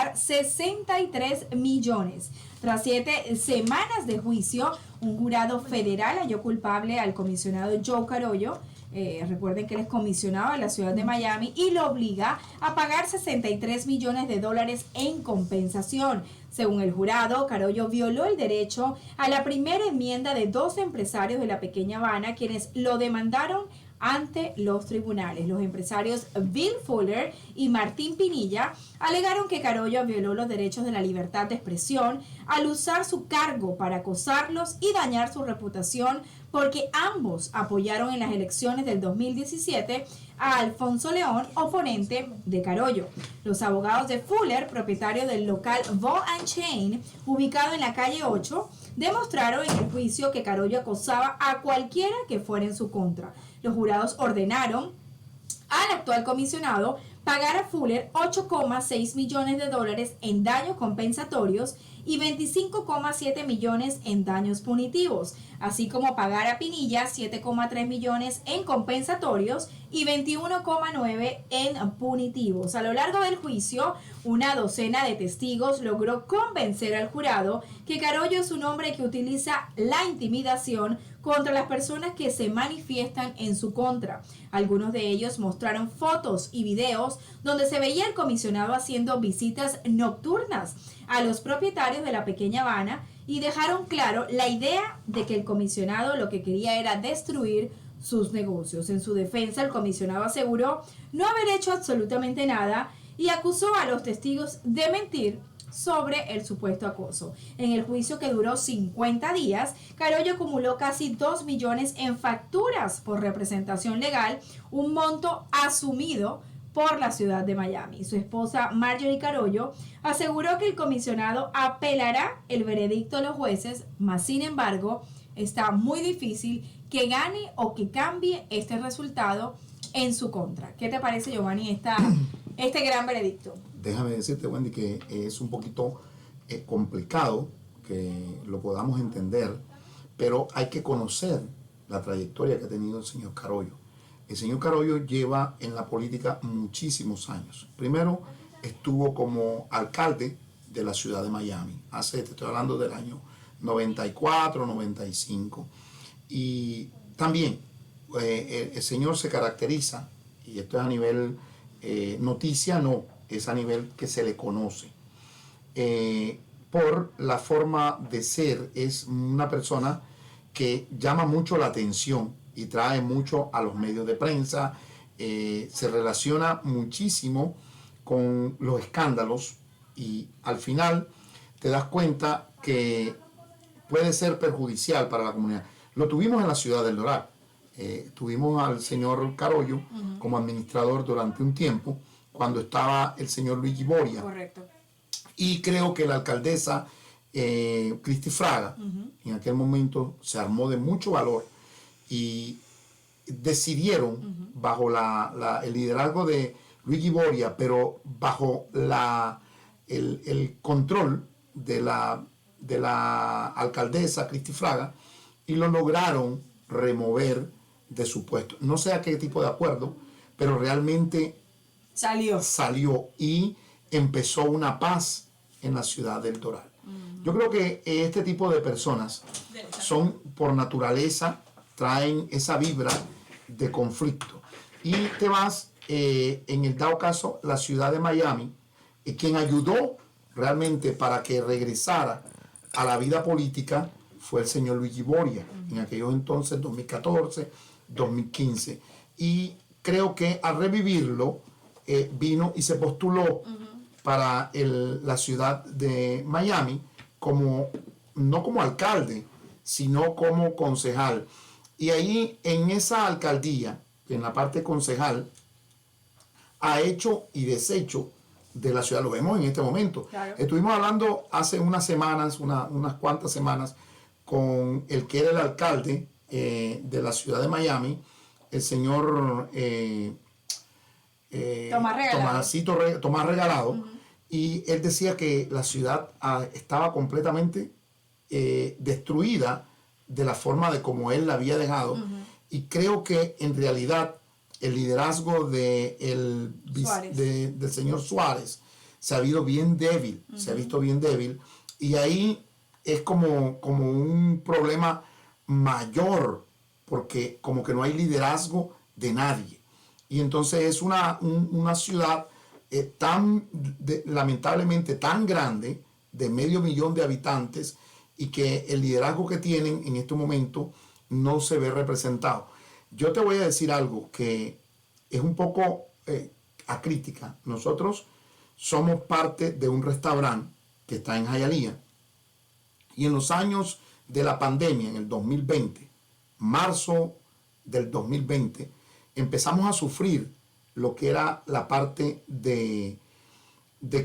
pagar 63 millones. Tras 7 semanas de juicio, un jurado federal halló culpable al comisionado Joe Carollo. Recuerden que él es comisionado de la ciudad de Miami y lo obliga a pagar 63 millones de dólares en compensación. Según el jurado, Carollo violó el derecho a la primera enmienda de 2 empresarios de la pequeña Habana, quienes lo demandaron ante los tribunales. Los empresarios Bill Fuller y Martín Pinilla alegaron que Carollo violó los derechos de la libertad de expresión al usar su cargo para acosarlos y dañar su reputación, porque ambos apoyaron en las elecciones del 2017 a Alfonso León, oponente de Carollo. Los abogados de Fuller, propietario del local Ball and Chain, ubicado en la calle 8, demostraron en el juicio que Carollo acosaba a cualquiera que fuera en su contra. Los jurados ordenaron al actual comisionado pagar a Fuller 8,6 millones de dólares en daños compensatorios y 25,7 millones en daños punitivos, así como pagar a Pinilla 7,3 millones en compensatorios y 21,9 en punitivos. A lo largo del juicio, una docena de testigos logró convencer al jurado que Carollo es un hombre que utiliza la intimidación contra las personas que se manifiestan en su contra. Algunos de ellos mostraron fotos y videos donde se veía al comisionado haciendo visitas nocturnas a los propietarios de la pequeña Habana y dejaron claro la idea de que el comisionado lo que quería era destruir sus negocios. En su defensa, el comisionado aseguró no haber hecho absolutamente nada y acusó a los testigos de mentir sobre el supuesto acoso. En el juicio, que duró 50 días, Carollo acumuló casi 2 millones en facturas por representación legal, un monto asumido por la ciudad de Miami. Su esposa Marjorie Carollo aseguró que el comisionado apelará el veredicto de los jueces, mas sin embargo está muy difícil que gane o que cambie este resultado en su contra. ¿Qué te parece, Giovanni, este gran veredicto? Déjame decirte, Wendy, que es un poquito complicado que lo podamos entender, pero hay que conocer la trayectoria que ha tenido el señor Carollo. El señor Carollo lleva en la política muchísimos años. Primero estuvo como alcalde de la ciudad de Miami, te estoy hablando del año 94, 95. Y también el señor se caracteriza, y esto es a nivel noticia, no, es a nivel que se le conoce, por la forma de ser. Es una persona que llama mucho la atención y trae mucho a los medios de prensa, se relaciona muchísimo con los escándalos y al final te das cuenta que puede ser perjudicial para la comunidad. Lo tuvimos en la ciudad del Doral. Tuvimos al señor Carollo como administrador durante un tiempo, cuando estaba el señor Luigi Boria. Correcto. Y creo que la alcaldesa Cristi Fraga, en aquel momento se armó de mucho valor y decidieron, bajo el liderazgo de Luigi Boria, pero bajo el control de la alcaldesa Cristi Fraga, y lo lograron remover de su puesto. No sé a qué tipo de acuerdo, pero realmente salió y empezó una paz en la ciudad del Doral. Yo creo que este tipo de personas son, por naturaleza, traen esa vibra de conflicto. Y te vas, en el dado caso, la ciudad de Miami, quien ayudó realmente para que regresara a la vida política fue el señor Luigi Boria, en aquellos entonces, 2014, 2015. Y creo que al revivirlo, vino y se postuló para la ciudad de Miami no como alcalde, sino como concejal. Y ahí, en esa alcaldía, en la parte concejal, ha hecho y deshecho de la ciudad. Lo vemos en este momento. Claro. Estuvimos hablando hace unas semanas, unas cuantas semanas, con el que era el alcalde de la ciudad de Miami, el señor Tomás Regalado, y él decía que la ciudad estaba completamente destruida de la forma de como él la había dejado, y creo que en realidad el liderazgo del señor Suárez se ha visto bien débil, se ha visto bien débil, y ahí es como un problema mayor, porque como que no hay liderazgo de nadie. Y entonces es una ciudad lamentablemente tan grande, de 500,000 de habitantes, y que el liderazgo que tienen en este momento no se ve representado. Yo te voy a decir algo que es un poco a crítica. Nosotros somos parte de un restaurante que está en Hialeah, y en los años de la pandemia, en el 2020, marzo del 2020, empezamos a sufrir lo que era la parte de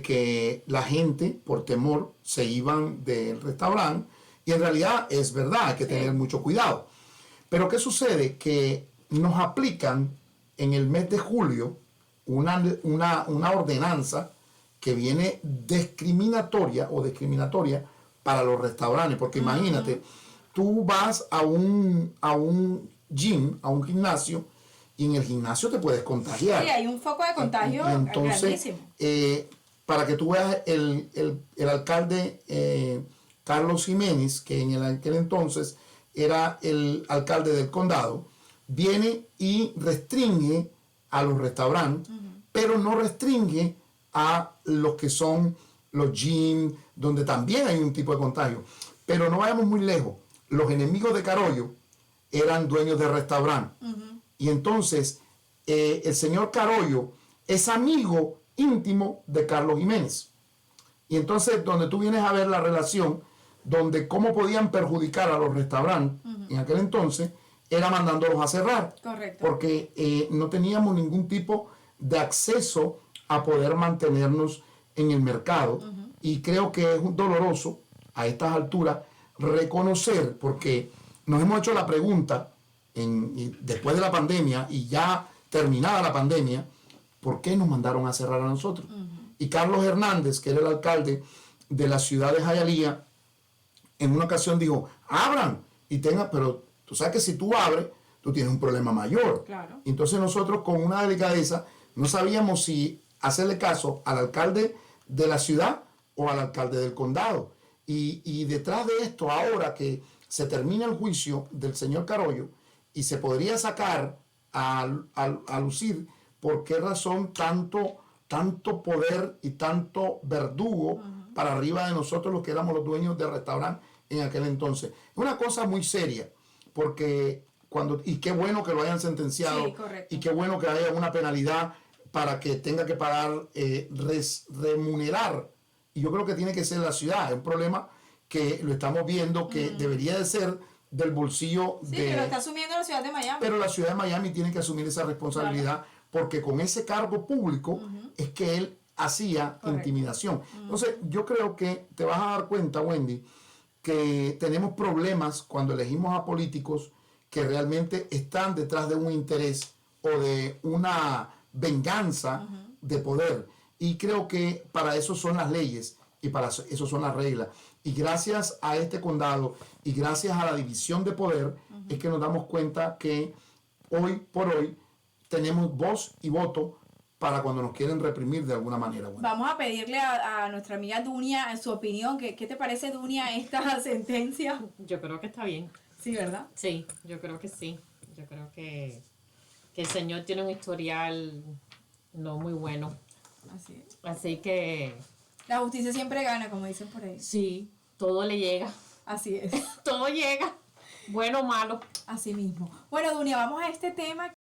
que la gente por temor se iban del restaurante, y en realidad es verdad, hay que tener mucho cuidado. Pero ¿qué sucede? Que nos aplican en el mes de julio una ordenanza que viene discriminatoria para los restaurantes, porque imagínate, tú vas a un gym, a un gimnasio, y en el gimnasio te puedes contagiar. Sí, hay un foco de contagio grandísimo. Para que tú veas, el alcalde Carlos Jiménez, que en aquel entonces era el alcalde del condado, viene y restringe a los restaurantes, pero no restringe a los que son los gyms, donde también hay un tipo de contagio. Pero no vayamos muy lejos. Los enemigos de Carollo eran dueños de restaurantes. Y entonces el señor Carollo es amigo íntimo de Carlos Jiménez. Y entonces donde tú vienes a ver la relación, donde cómo podían perjudicar a los restaurantes en aquel entonces, era mandándolos a cerrar. Correcto. Porque no teníamos ningún tipo de acceso a poder mantenernos en el mercado. Y creo que es doloroso a estas alturas reconocer, porque nos hemos hecho la pregunta después de la pandemia y ya terminada la pandemia, ¿por qué nos mandaron a cerrar a nosotros? Y Carlos Hernández, que era el alcalde de la ciudad de Hialeah, en una ocasión dijo, abran y tengan, pero tú sabes que si tú abres, tú tienes un problema mayor. Claro. Entonces nosotros, con una delicadeza, no sabíamos si hacerle caso al alcalde de la ciudad o al alcalde del condado. Y detrás de esto, ahora que se termina el juicio del señor Carollo y se podría sacar a lucir por qué razón tanto poder y tanto verdugo para arriba de nosotros, los que éramos los dueños del restaurante en aquel entonces. Es una cosa muy seria, porque y qué bueno que lo hayan sentenciado, sí, correcto, y qué bueno que haya una penalidad para que tenga que pagar, remunerar. Y yo creo que tiene que ser la ciudad. Es un problema que lo estamos viendo, que debería de ser del bolsillo sí, que lo está asumiendo la ciudad de Miami. Pero la ciudad de Miami tiene que asumir esa responsabilidad, claro, porque con ese cargo público es que él hacía intimidación. Entonces, yo creo que te vas a dar cuenta, Wendy, que tenemos problemas cuando elegimos a políticos que realmente están detrás de un interés o de una venganza de poder. Y creo que para eso son las leyes y para eso son las reglas. Y gracias a este condado y gracias a la división de poder es que nos damos cuenta que hoy por hoy tenemos voz y voto para cuando nos quieren reprimir de alguna manera. Bueno. Vamos a pedirle a nuestra amiga Dunia su opinión. ¿Qué te parece, Dunia, esta sentencia? Yo creo que está bien. Sí, ¿verdad? Sí, yo creo que sí. Yo creo que el señor tiene un historial no muy bueno. Así es. Así que... La justicia siempre gana, como dicen por ahí. Sí, todo le llega. Así es. Todo llega, bueno o malo. Así mismo. Bueno, Dunia, vamos a este tema